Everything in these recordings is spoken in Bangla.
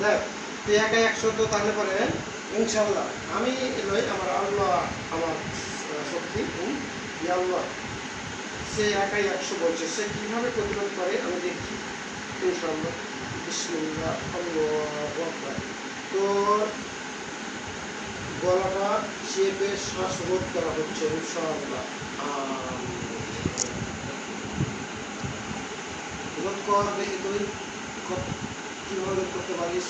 দেখ তুই একাই 100 তো তাহলে পরে ইনশাল্লাহ আমি লই আমার আল্লাহ আমার শক্তি আল্লাহ সে একাই 100 বলছে সে কীভাবে প্রতিরোধ করে আমি দেখি ইনশাল্লাহ বিসমিল্লাহ আল্লাহু আকবার। তোর গলাটা চেপে শ্বাসরোধ করা হচ্ছে ইনশাআল্লাহ। রোধ কর দেখি তুই কীভাবে রোধ করতে পারিস।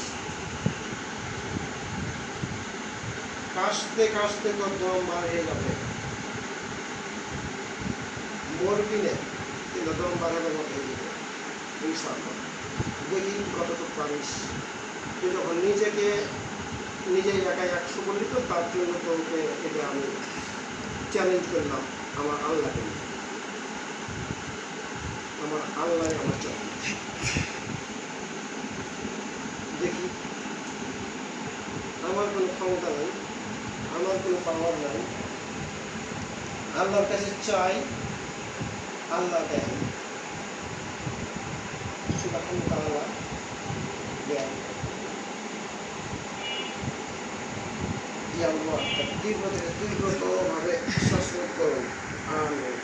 কাশতে কাশতে তোর দম বার হয়ে যাবে, মরবি না কিন্তু দম বার হয়ে যাবে ইনশাআল্লাহ। দেখি কতটুকু পারিস। তুই যখন নিজেই একাই 100 বললি তো তার জন্য তোকে এটা আমি চ্যালেঞ্জ করলাম আমার আল্লাহকে। আমার আল্লাহ আমার চ্যালেঞ্জ। দেখি আমার কোনো ক্ষমতা নেই, আমার কোনো পাওয়ার নাই, আল্লাহর কাছে চাই, আল্লাহ দেন, সুবহানাহু ওয়া তাআলা দেন। আল্লাহ দীর্ঘতভাবে শ্বাসরোধ করুন। আমিন।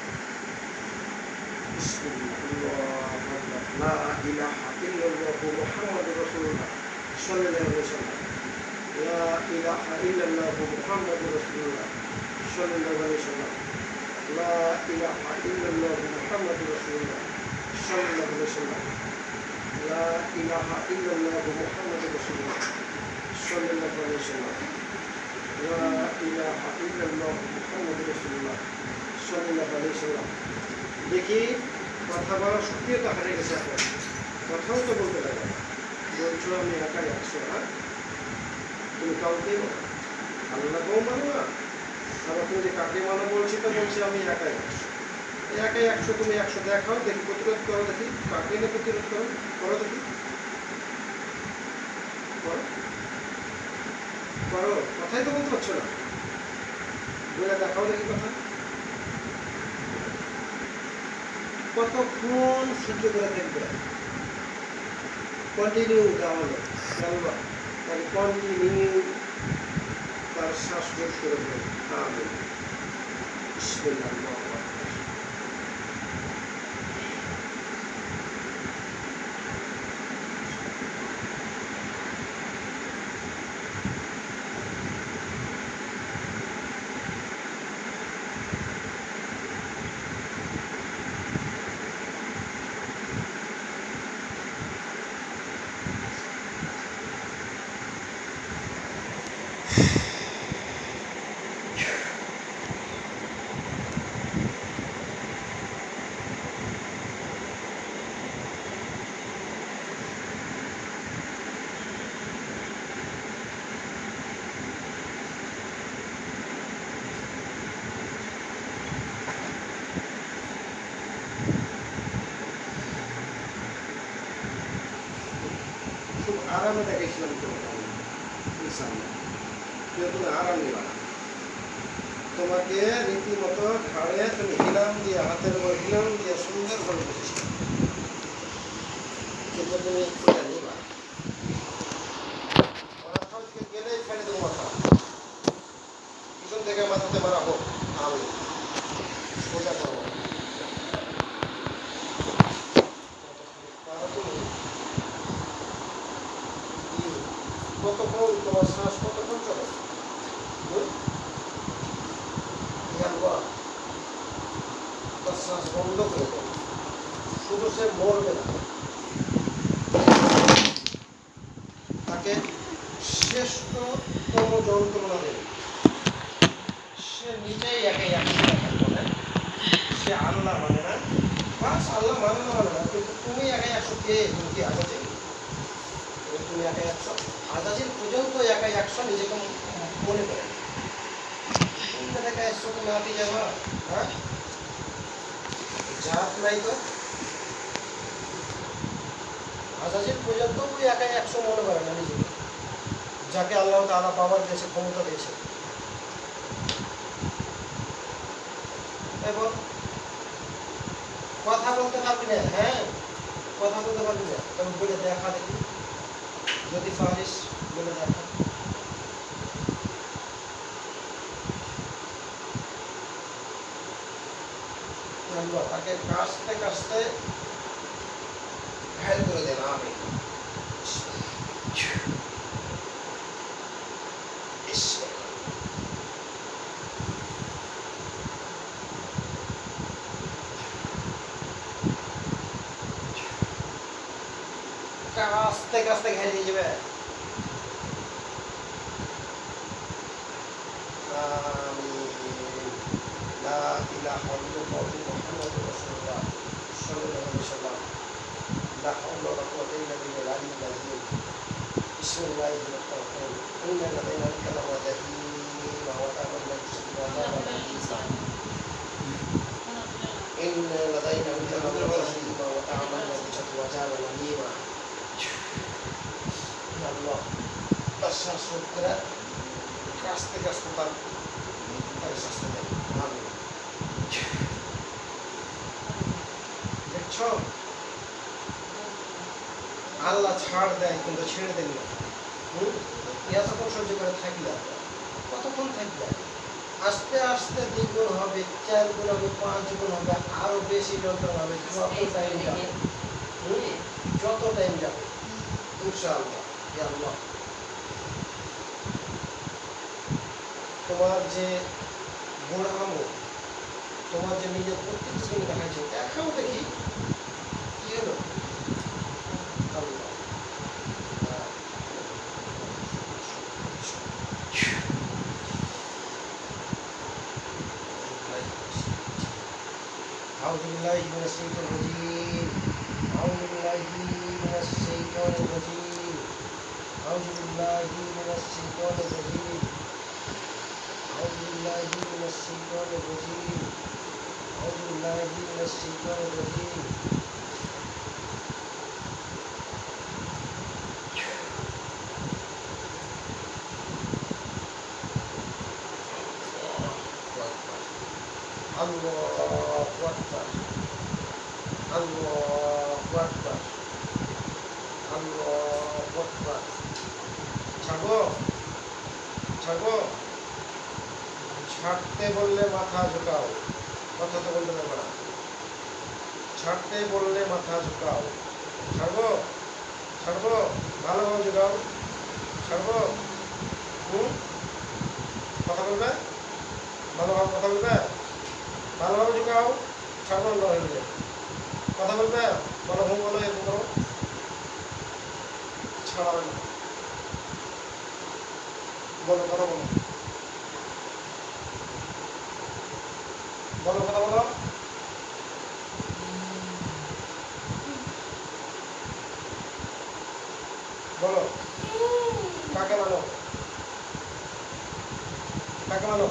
লা ইলাহা ইল্লাল্লাহু মুহাম্মাদুর রাসূলুল্লাহ সাল্লাল্লাহু আলাইহি ওয়াসাল্লাম। লা ইলাহা ইল্লাল্লাহু মুহাম্মাদুর রাসূলুল্লাহ সাল্লাল্লাহু আলাইহি ওয়াসাল্লাম। লা ইলাহা ইল্লাল্লাহু মুহাম্মাদুর রাসূলুল্লাহ সাল্লাল্লাহু আলাইহি ওয়াসাল্লাম। লা ইলাহা ইল্লাল্লাহু মুহাম্মাদুর রাসূলুল্লাহ সাল্লাল্লাহু আলাইহি ওয়াসাল্লাম। লা ইলাহা ইল্লাল্লাহু মুহাম্মাদুর রাসূলুল্লাহ সাল্লাল্লাহু আলাইহি ওয়াসাল্লাম। দেখি কথা বলার শক্তিও তো হারিয়ে গেছে, এখন কথাও তো বলতে লাগে। বলছো আমি একাই 100, হ্যাঁ তুমি কাউকেই বলো, আল্লাহকেও মানো না, আবার তুমি যে কাকে মানো বলছি তো বলছি আমি একাই 100। একাই 100 তুমি 100 দেখাও দেখি, প্রতিরোধ করো দেখি, কাকে নিয়ে প্রতিরোধ করো, করো দেখি, করো করো। কথাই তো বলতে পারছো না, বলে দেখাও দেখি কথা। কতক্ষণ সহ্য করে থাকবে, কন্টিনিউ দেওয়ালো জানবা, তাকে কন্টিনিউ তার শ্বাসরোধ করে দেবে। আমিন। বিসমিল্লাহ। খুব আরামে দেখেছিলাম তোমাকে ইনশাআল্লাহ, তুমি আরাম নিবা না। তোমাকে রীতিমতো ঘাড়ে তুমি হিলাম দিয়ে, হাতের উপর হিলাম দিয়ে সুন্দরভাবে বসেছিল, কিন্তু তুমি এটা নিবা গেলেই ফেলে দেবো মাথা, পিছন থেকে মাথাতে মারা হোক, আমি সোজা করবো। কতক্ষণ তোমার শ্বাস কতক্ষণ চলে, তার শ্বাস বন্ধ করে দেবে, শুধু সে মরবে না, তাকে শ্রেষ্ঠতম যন্ত্রণা দেবে। সে নিজেই একাই 100 টাকা বলে, সে আল্লাহ মানে না, বাস আল্লাহ মানে না মানে না, কিন্তু তুমি একাই 100 কে, তুমি কি আজাজিল, তুমি একাই 100, আজাজিল পর্যন্ত একাই 100 নিজেকে মনে করে। তুমি একাই 100 তুমি আতি যাবা, হ্যাঁ জাত নাই তো, আজাজিল পর্যন্ত তুই একাই 100 মনে করে না নিজেকে, যাকে আল্লাহ তাআলা পাওয়ার দিয়েছে, ক্ষমতা দিয়েছে। এবং কথা বলতে পারবি না, হ্যাঁ কথা বলতে পারবি না, তবে বলে দেখা দেখি যদি ফারিস বলে দেখা তাকে কাশতে কাশতে ঘায়ল করে দেন। আমি কাশতে কাশতে ঘায়ল হয়ে যাবে। لا إله إلا الله محمد رسول الله صلى الله عليه وسلم لا حول ولا قوة إلا بالله العلي العظيم بسم الله الرحمن الرحيم إن لدينا الكلام وجحيم وطعما مجيد وعذابا أليما إن لدينا الكلام وجحيم وطعما مجيد وعذابا أليما يا الله أشهد شكرا কাস্তে কাস্তে তার শাস্তি দেয়। আমি দেখছ আল্লাহ ছাড় দেয় কিন্তু ছেড়ে দেন না। এতক্ষণ সহ্য করে থাকলে কতক্ষণ থাকবে? আস্তে আস্তে 2 গুণ হবে, 4 গুণ হবে, 5 গুণ হবে, আরো বেশি যন্ত্রণা হবে যত টাইম যাবে ইনশাআল্লাহ। ইয়া আল্লাহ তোমার যে বুড়ামো, তোমার যে নিজের প্রত্যেক শ্রেণী দেখাচ্ছে, দেখাও দেখি কি হলো। أعوذ بالله من الشيطان الرجيم أعوذ بالله من الشيطان الرجيم أعوذ بالله من الشيطان الرجيم أعوذ بالله من الشيطان الرجيم أعوذ بالله من الشيطان الرجيم الله أكبر الله أكبر الله أكبر ছাড়বো ছাড়বো ছাড়তে বললে মাথা ঝুঁকাও, কথা তো বলতে পারবে না। ছাড়তে বললে মাথা ঝুঁকাও। ছাড়বো ছাড়বো ভালোভাবে ঝুঁকাও। ছাড়বো কথা বলবে, ভালোভাবে কথা বলবে, ভালোভাবে ঝুঁকাও। ছাড়বো না হয়ে কথা বলবে, বলো হুম বলো, এরকম করো। ছাড়াবে না, বলো কথা বলো, বলো কথা বলো। বলো কাকে মানো, কাকে মানো?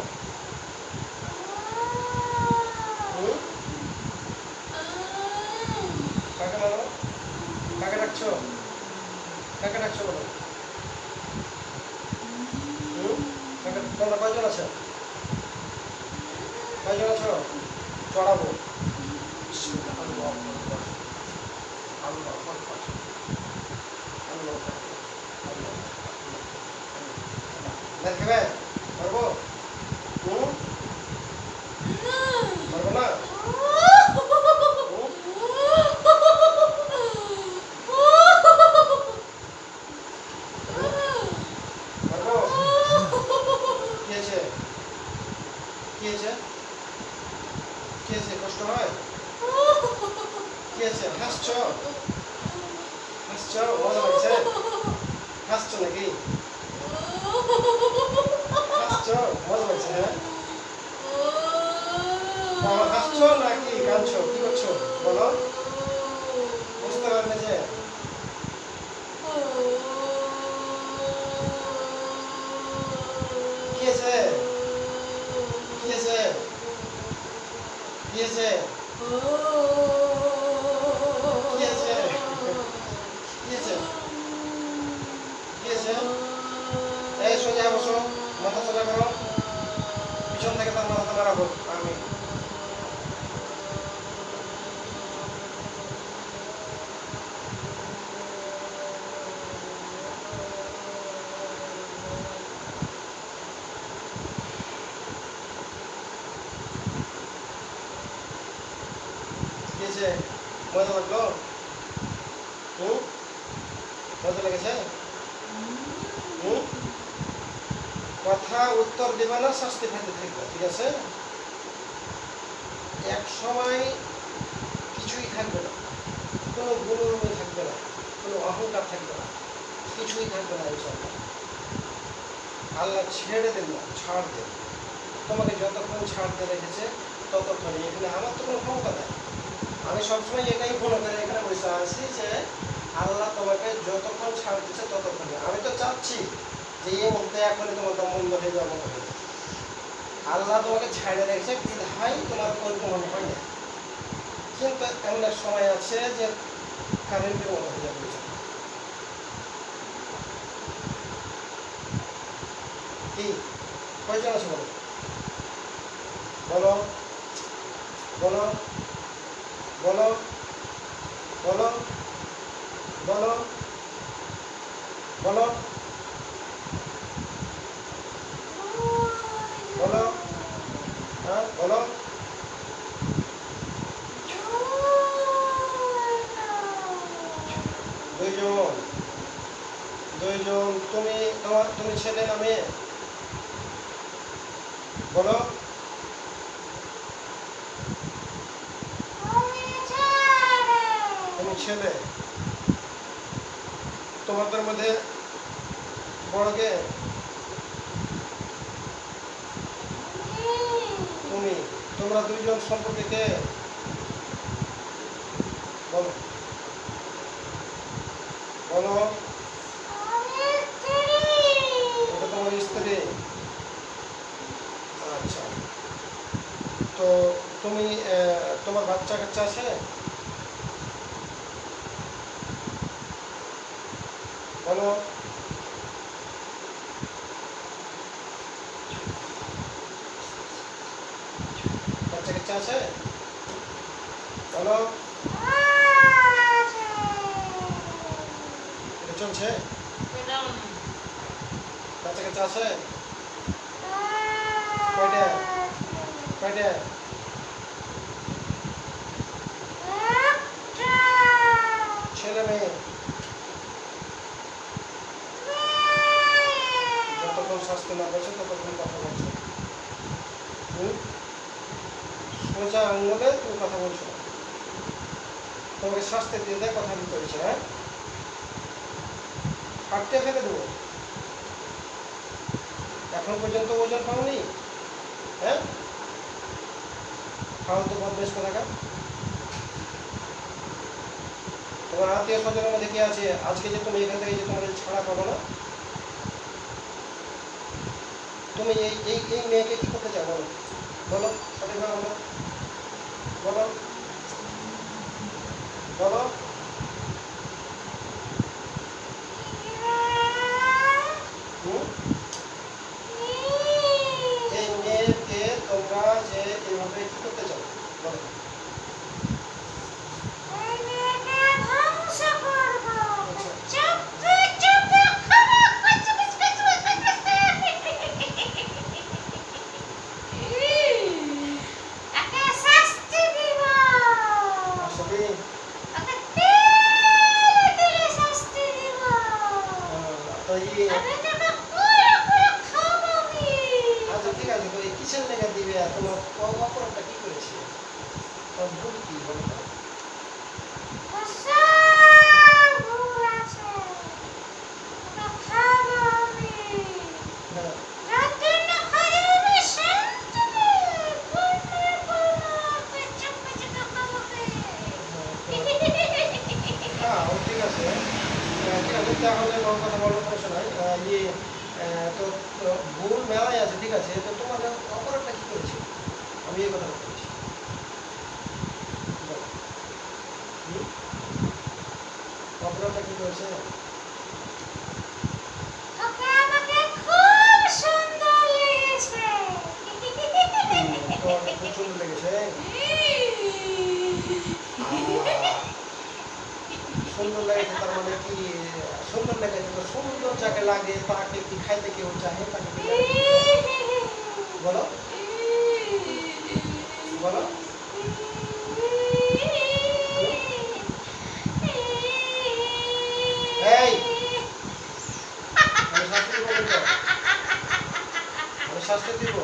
কাকে মানো? কাকে ডাকছো? কাকে ডাকছো বলো? তোমরা কয়জন আছো? কয়জন আছো? চড়াবো। দেখবে পারবো? পারবো না? কষ্ট হয়? কি আছে? হাসছো? হাসছো? মজা লাগছে? হাসছো নাকি? হাসছো? মজা লাগছে? হ্যাঁ হাসছো নাকি কাঁদছো? কি করছো বলো? বুঝতে পারবে যে কি আছে? কি আছে? কি আছে? কি আছে? কি আছে? কি আছে? এই সোজা বসো, মাথা সোজা করো, পিছন থেকে তার মাথাটা নাড়াবো। আমি মজা লাগলো? হুম? মজা লেগেছে? হুম? কথা উত্তর দেবে না, শাস্তি পেতে থাকবে, ঠিক আছে? এক সময় কিছুই থাকবে না, কোনো গুণরূপে থাকবে না, কোনো অহংকার থাকবে না, কিছুই থাকবে না ইনশাআল্লাহ। আল্লাহ ছেড়ে দেন না, ছাড় দেন। তোমাকে যতক্ষণ ছাড়তে রেখেছে ততক্ষণই। এখানে আমার তো কোনো ক্ষমতা নেই। আমি সবসময় এটাই মনে করি, এখানে বসে আছি যে আল্লাহ তোমাকে যতক্ষণ ছাড় দিচ্ছে ততক্ষণই। আমি তো চাচ্ছি যে এই মুহূর্তে এখনই তোমার দম বন্ধ হয়ে যাওয়ার মতো হয়ে যাবে। আল্লাহ তোমাকে ছাড়ে রেখেছে, বিধায় তোমার ওরকম মনে হয় না। কিন্তু এমন এক সময় আছে যে কারেন্টের মতো হয়ে যাবে। কি কয়জন আছে বলো? বলো বলো বলো বলো বলো বলো বলো, হ্যাঁ বলো। দুইজন, দুইজন। তুমি ছেলে না মেয়ে? বলো। তুমি ছেলে। তোমাদের মধ্যে বড় কে? তুমি। তোমরা দুইজন সম্পর্কে কে? বলো বলো। এটা তোমার স্ত্রী? আচ্ছা। তো তুমি তোমার বাচ্চা কাচ্চা আছে? বলো। বাচ্চা কাচ্চা আছে? বলো। এটা চলছে? বাচ্চা কাচ্চা আছে? কয়টা? কয়টা? ছেলে মেয়ে? যতক্ষণ শাস্তি না করছে ততক্ষণ কথা বলছো। সোজা আঙুলে তুমি কথা বলছো না। তোমাকে শাস্তি দিয়ে দেয়, কথা দিতে হয়েছে। হ্যাঁ, হাঁটতে ফেলে দেবো। এখন পর্যন্ত ওজন পাওনি? হ্যাঁ, খাও তো বদমেশ কোথাকা। তোমার আত্মীয় স্বজনের মধ্যে কে আছে? আজকে যে তুমি এখান থেকে যে তোমার ছাড়া পাবো না, তুমি এই এই এই মেয়েকে কি করতে চাও? বলো বলো, সঠিকভাবে বলো। বলো বলো। এই মেয়েকে তোমরা যে এইভাবে কি করতে চাও? বলো। আচ্ছা ঠিক আছে, তো এই কিসের লেগে দিবে? তোমার অপরাধটা কি করেছে? তোমার ভুল কি বলো? হ্যাঁ ঠিক আছে, ঠিক আছে, তাহলে কোনো কথা বলার সমস্যা নাই। ইয়ে তো ভুল মেলায় আছে, ঠিক আছে। তো তোমার অপরাধটা কি করেছে? আমি এই কথা বলছি। অপরাধটা কি করেছে? তোমাকে খুব সুন্দর লেগেছে? সুন্দর লেগেছে তার মানে কি? সুন্দর লেগেছে তো সুন্দর যাকে লাগে তাকে কি খাইতে কেউ চাহে? তাকে কি বলো বলো। শাস্তি দিব?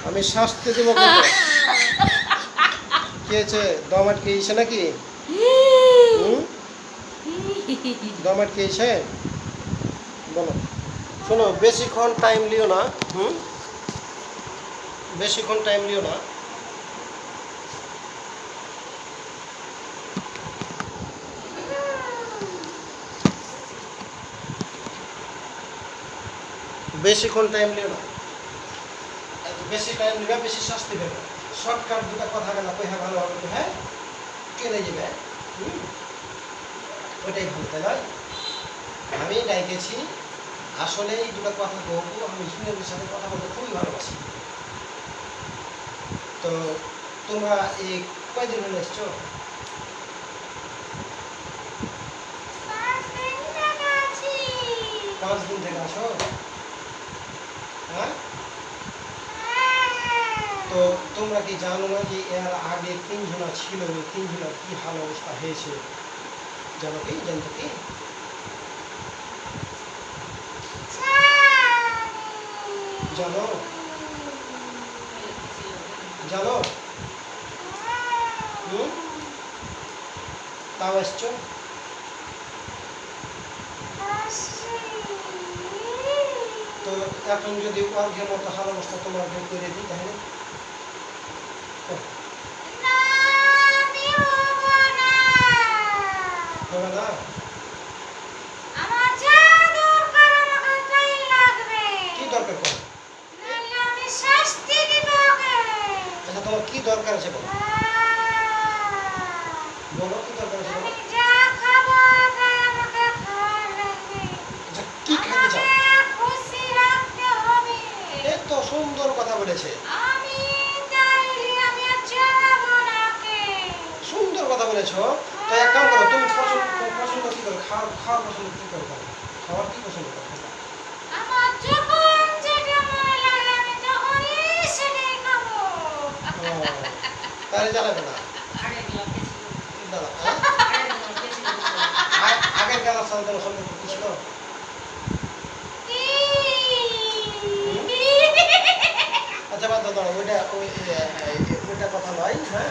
আমি শাস্তি দিব কিন্তু। কি হয়েছে? দম আটকে গেছে নাকি? দম আটকে গেছে? বলো। শোনো, বেশিক্ষণ টাইম লিও না। বেশিক্ষণ টাইম লিও না। বেশিক্ষণ টাইম লিও না। বেশি টাইম নিবে, বেশি শাস্তি দেবে। শর্টকাট দুটা কথা গেল কইহা ভালো হবে তো, হ্যাঁ কেনে যাবে। ওইটাই ভালো, তাই নয়? আমি ডাইকেছি আসলে এই দুটো কথা বলবো। আমি স্টুডেন্টের সাথে কথা বলতে খুবই ভালোবাসি। তো তোমরা এই কয়দিন হলে এসছো? 5 দিন থেকে আসো? হ্যাঁ, তো তোমরা কি জানো না যে এর আগে 3 জনা ছিল, ওই 3 জনের কি হাল অবস্থা হয়েছে? জানো কি? জানতো কি? জানো? জানো? তাও এসছো? তো এখন যদি অর্ঘের মতো হাল অবস্থা তোমার করে দিই তাহলে হবে না? কি দরকার পড়ে? আচ্ছা, তোমার কি দরকার আছে বলো? বলো কি দরকার আছে বলো? আচ্ছা, কি খাইতে চাও? এই তো সুন্দর কথা বলেছে। সুন্দর কথা বলেছো। তো এক কাম করো, তুমি পছন্দ কি করো? খাওয়ার পছন্দ কি করো? খাওয়ার কি পছন্দ করো? তাহলে জ্বালাবে না। আগের কালার সাথে তোমার সম্পর্ক কি ছিল? আচ্ছা, বাদ দাও, ওইটা কথা নয়। হ্যাঁ,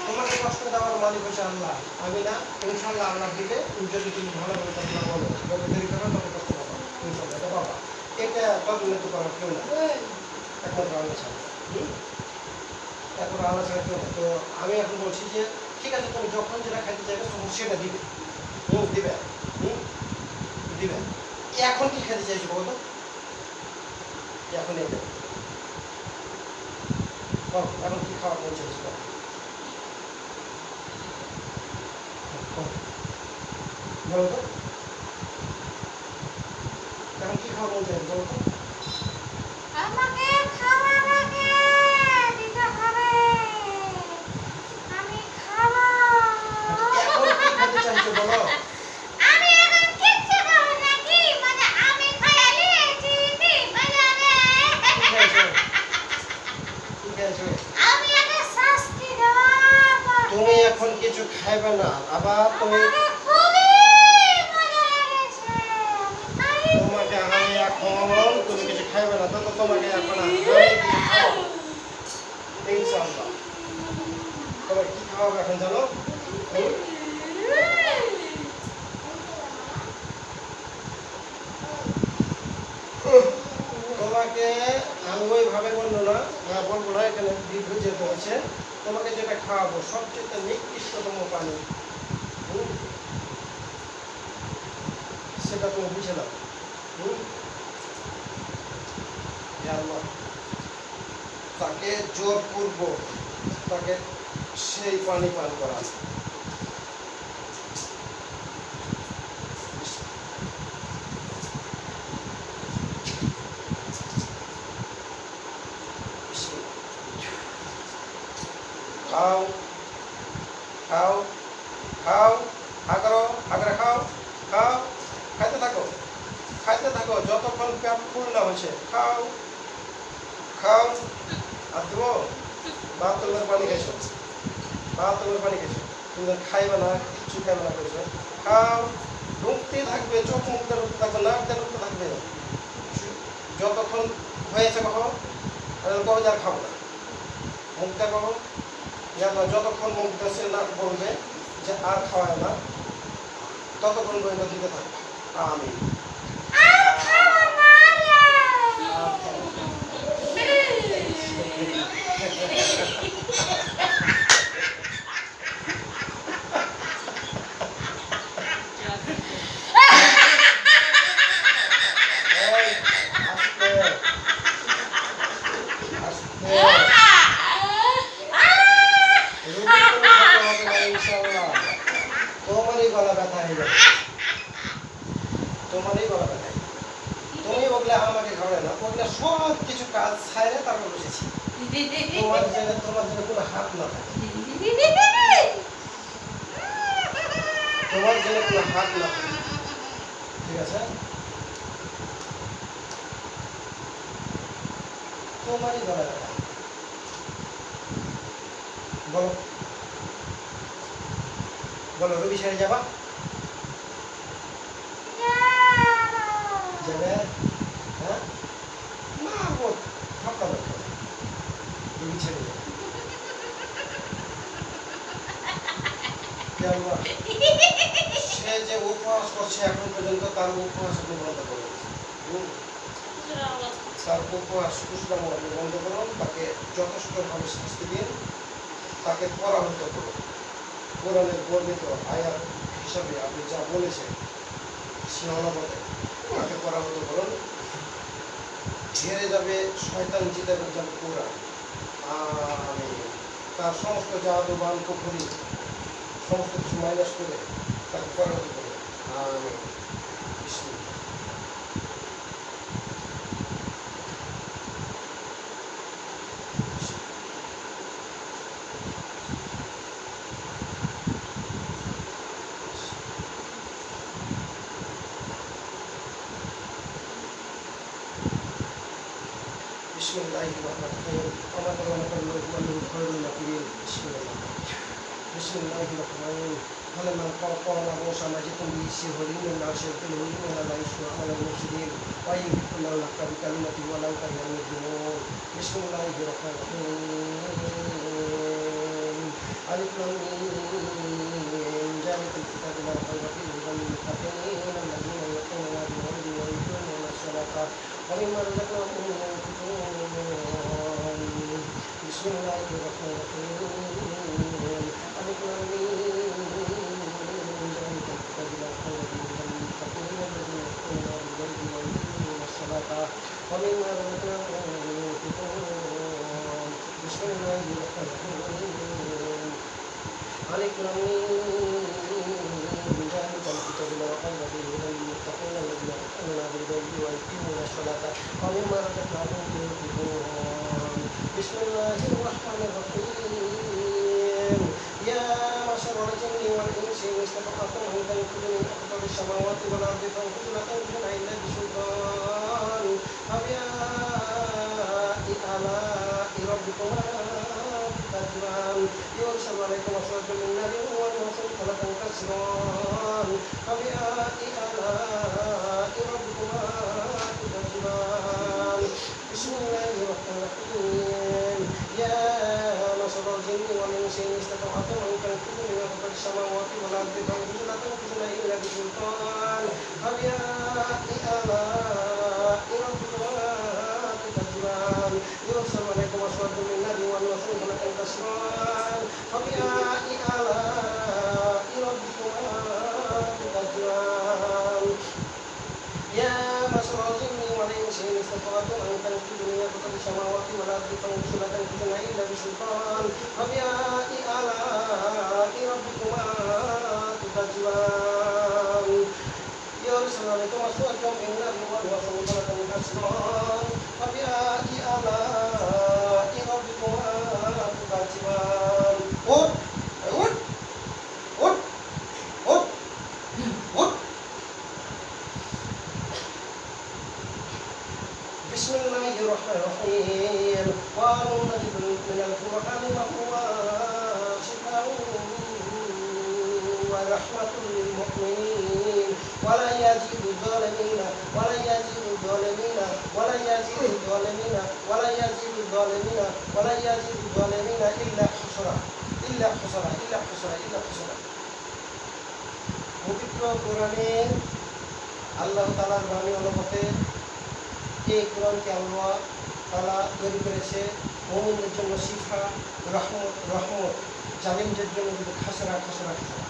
তোমাকে কষ্ট দেওয়ার মালিক হচ্ছে আল্লাহ, আমি না। ইনশাল্লাহ আল্লাহ দিবে, যদি তুমি ভালোভাবে কথা বলো। যত দেরি করবে তত কষ্ট পাবো ইনশাল্লাহ। এটা বাবা, এটা তদন্ত করার কেউ না, একমাত্র আল্লাহ ছাড়া। এখন আল্লাহ ছাড়া কেউ না। তো আমি এখন বলছি যে ঠিক আছে, তুমি যখন যেটা খাইতে চাইবে তখন সেটা দিবে। দিবে দিবে। এখন কি খেতে চাইছো বলো তো? এখন এই দেবে। এখন কি খাওয়ার মন চাইছো? বলো তো, এখন কি খাওয়ার মন চাইছো বলো তো? এখন কি খেতে চাইছো বলো? তুমি এখন কিছু খাইবে না, আবার তোমাকে আমি এখন তুমি কিছু খাইবে না, তো তোমাকে এখন ইনশাআল্লাহ তোমার কি খাওয়াবে এখন জানো? তোমাকে আমি ওইভাবে বলবো না, এখানে বিদ্যুৎ যেতে হচ্ছে। তোমাকে যেটা খাওয়াবো সবচেয়ে নিকৃষ্টতম পানি, সেটা তুমি বুঝে নাও। তাকে জোর করবো, তাকে সেই পানি পান করা। খাও খাও খাও, হা করো, হা করে খাও, খাও খাইতে থাকো যতক্ষণ পেট ফুল না হচ্ছে। খাও খাও। আর দেবো 72 পানি খাইছো, 72 পানি খাইছো, তুমি খাইবে না, কিচ্ছু খাইবে না করেছো। খাও, ঢুকতে থাকবে, চোখ মুখটা ঢুকতে থাকবে, নাকটা ঢুকতে থাকবে, যতক্ষণ হয়েছে কখন কখন আর খাবো না। মুখটা কখন যতক্ষণ মুখটা সে না বলবে যে আর খাওয়ায় না, ততক্ষণ পর্যন্ত দিতে থাকবে। আমি তোমারই গলা ব্যথা হয়ে যাবে, তোমারই গলা ব্যথা। তুমি ওগুলা আমাকে খাওয়াই না, ওগুলা সব কিছু কাজ ছাইরে তারপর বসেছি। তোমার জন্য কোনো হাত না থাকে, তোমার জন্য কোনো হাত না থাকে, ঠিক আছে? তোমারই গলা ব্যথা। বলো বলো, রবি সাহেব যাবা? যাবে? হ্যাঁ না, ও থাপ্পা লাগবে, রবি ছেড়ে যাবে। সে যে উপহাস করছে এখন পর্যন্ত, তার উপহাস আপনি বন্ধ করুন। তার উপহাস কুসলাম আপনি বন্ধ করুন, তাকে যথেষ্টভাবে শাস্তি দিন, তাকে পরাহত করুন। কোরআনের বর্ণিত আয়াত হিসাবে আপনি যা বলেছেন সে অনুমতে তাকে পরাহত করুন। হেরে যাবে শয়তান, জিতে যাবে কোরআন। আমি তার সমস্ত জাদুবান পুকুরি সমস্ত কিছু মাইনাস করে তাকে পরাহত করুন। আমি Bismillahirrahmanirrahim. Bismillahirrahmanirrahim. فلما قال موسى ما جئتم به السحر إنما أرسلته إنما لا يشفع على المفسدين ويهلك الله الحق بكلمته ولو كره المجرمون. بسم الله الرحمن الرحيم. ألف لام ميم. ذلك الكتاب لا ريب فيه هدى للمتقين الذين يؤمنون بالغيب ويقيمون الصلاة ومما رزقناهم ينفقون. بسم الله الرحمن الرحيم. ألف لام ميم. ذلك الكتاب لا ريب فيه هدى للمتقين الذين يؤمنون بالغيب ويقيمون الصلاة ومما رزقناهم ينفقون. بسم الله الرحمن الرحيم. ألف لام ميم. ذلك الكتاب لا ريب فيه هدى للمتقين الذين يؤمنون بالغيب ويقيمون الصلاة ومما رزقناهم ينفقون. بسم الله الرحمن الرحيم. يا معشر الجن والإنس إن استطعتم أن تنفذوا من أقطار السماوات والأرض فانفذوا لا تنفذون إلا بسلطان. فبأي آلاء ربكما تكذبان. يرسل عليكم صواعق من نار ونحس فلا تنكسران. فبأي آلاء ربكما تكذبان. بسم الله الرحمن الرحيم. يا معشر الجن والإنس إن استطعتم أن تنفذوا من أقطار السماوات والأرض فانفذوا لا تنفذون إلا بسلطان. فبأي آلاء ربكما تكذبان. يرسل عليكم صواعق من نار ونحس فلا تنكسران. فبأي آلاء ربكما تكذبان. يا معشر الجن والإنس إن استطعتم أن تنفذوا من أقطار السماوات والأرض فانفذوا لا تنفذون إلا بسلطان. فبأي آلاء ربكما تكذبان. يرسل عليكم صواعق من نار ونحس فلا تنكسران. فبأي آلاء ربكما تكذبان. ورحمة للمؤمنين ولا يزيد الظالمين ولا يزيد الظالمين ولا يزيد الظالمين ولا يزيد الظالمين ولا يزيد الظالمين إلا خسرا إلا خسرا إلا خسرا إلا خسرا পবিত্র কোরআনে আল্লাহ তাআলার বাণী অনুমতে এই কোরআনকে আল্লাহ তাআলা তৈরি করেছে মুমিনদের জন্য শিফা রহমত জালিমদের জন্য কিন্তু খাসরা খাসরা খাসরা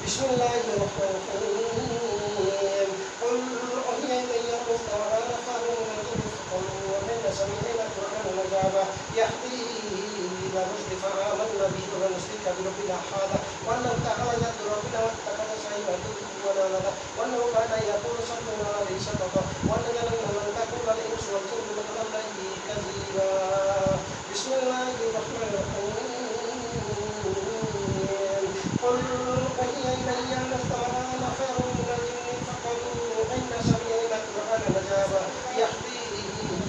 বিসমিল্লাহির রহমানির রহিম قل أوحي إلي المستمع نفر من الجن فقالوا ومن سمعنا قرآنا عجبا يهدي إلى الرشد فآمنا به ولن نشرك بربنا أحدا وأنه تعالى جد ربنا واتخذ صاحبته ولا ولدا وأنه كان يقول صدقنا عليه صدقا وأن جعلنا من تقول الإنس والجن من الله كذبا بسم الله الرحمن الرحيم قل أوحي إلي المستمع نفر من الجن فقالوا إن سمعنا قرآنا عجبا يهدي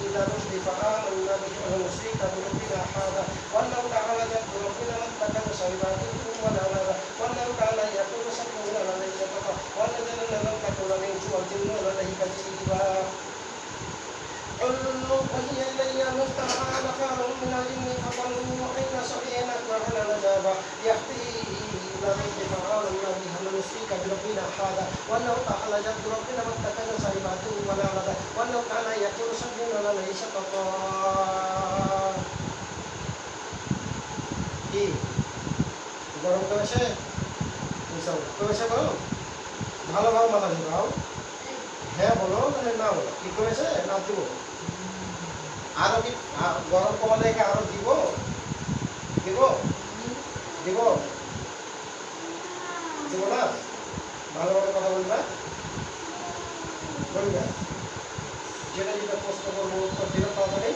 إلى الرشد فآمنا به ولن نشرك بربنا أحدا وأنه تعالى جد ربنا واتخذ صاحبته ولا ولدا وأنه كان يقول صدقنا عليه صدقا وأن جعلنا من تقول الإنس والجن من الله كذبا قل أوحي إلي المستمع نفر من الجن فقالوا إن سمعنا قرآنا عجبا يهدي إلى الرشد فآمنا به ولن نشرك بربنا أحدا وأنه تعالى جد ربنا واتخذ صاحبته ولا ولدا وأنه كان يقول صدقنا عليه صدقا কি গরম করেছে করেছে বলো ভালোভাবে মাথা ঢুকাও হ্যাঁ বলো মানে না বলো কি করেছে না দিব আরো কি গরম কমালে আরো দিব দিব দিব দিব না ভালোভাবে কথা বলবে বলবে যেটা যেটা প্রশ্ন করবো উত্তর দিলে তাড়াতাড়ি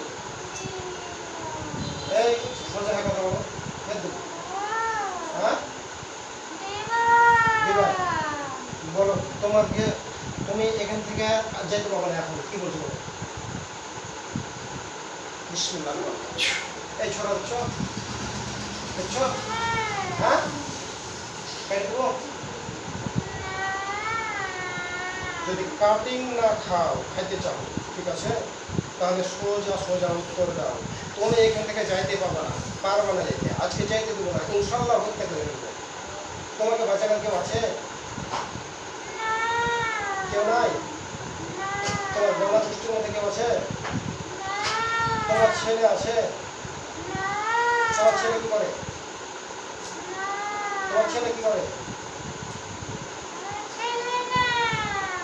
এই সোজা কথা বলো হ্যাঁ দিবা বলো তোমাকে তুমি এখান থেকে যেতে পারবে না এখন কি বলছো বলো বিসমিল্লাহ এই ছোট দেখছো হ্যাঁ কেটে দেবো যদি কাটিং না খাও খাইতে চাও ঠিক আছে তাহলে সোজা সোজা উত্তর দাও তুমি এখান থেকে যাইতে পারবে না যেতে আজকে যাইতে দেবো না ইনশাল্লাহ হত্যা করে নেবো তোমাকে বাঁচানোর কেউ আছে কেউ নাই তোমার বাংলা দৃষ্টির মধ্যে কেউ আছে তোমার ছেলে আছে তোমার ছেলে কি করে তোমার ছেলে কি করে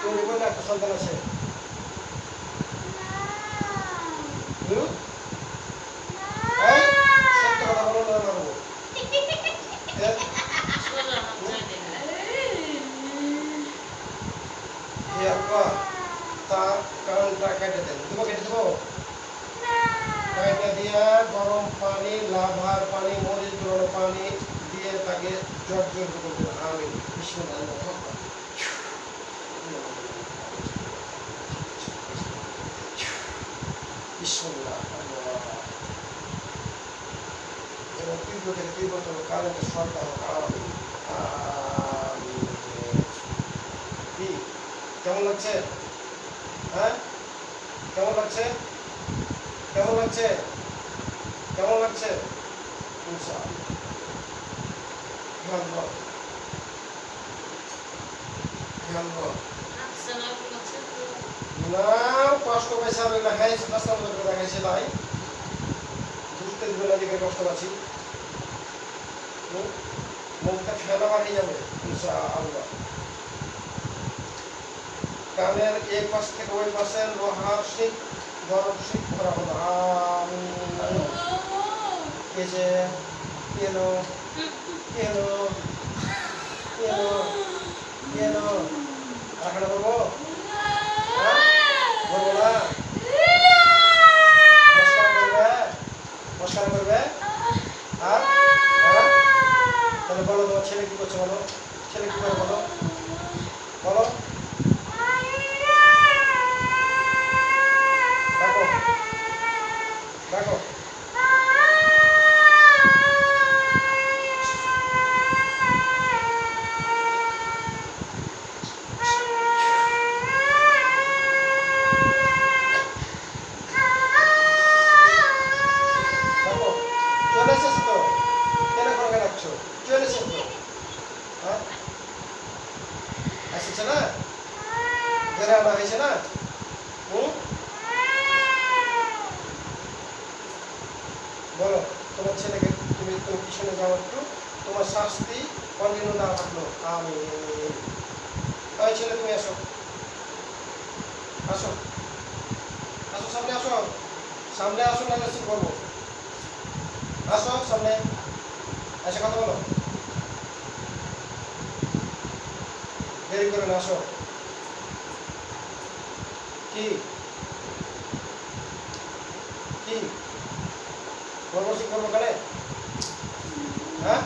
তুমি বললে একটা সন্তান আছে সত্য কথা বলো না মারবো তার কারণটা কেটে দেন দেবো কেটে দেবো কেটে দিয়ে গরম পানি লাভার পানি মরিচ গুঁড়ো পানি দিয়ে তাকে জর্জর করতে আমি বিসমিল্লাহ এবং তীব্র থেকে তীব্রতর কারেন্টের সরকার কি কেমন লাগছে হ্যাঁ কেমন লাগছে কেমন লাগছে কেমন লাগছে না কষ্ট পাইছে আমি দেখাইছি রাস্তার মধ্যে দেখাইছি ভাই বুঝতে দিবে না দিকে কষ্ট পাচ্ছি মুখটা ফেলা বাড়িয়ে যাবে ইনশাআল্লাহ কানের এক পাশ থেকে ওই পাশে লোহার শিক গরম শিক করা হলো এই যে এলো এলো এলো এলো রাখাটা বলবো বলবো না নমস্কার করবে আর তাহলে বলো তোমার ছেলে কি করছে বলো ছেলে কি করে বলো বলো দেখো হ্যাঁ এসেছে না ধরে আনা হয়েছে না বলো তোমার ছেলেকে তুমি পিছনে যাও একটু তোমার শাস্তি কন্টিনিউ না থাকলো আমি ওই ছেলে তুমি আসো আসো আসো সামনে আসো সামনে আসো না রিসিভ করবো আসো সামনে এসে কথা বলো দেরি করে না আসো কি কি করবো কেন হ্যাঁ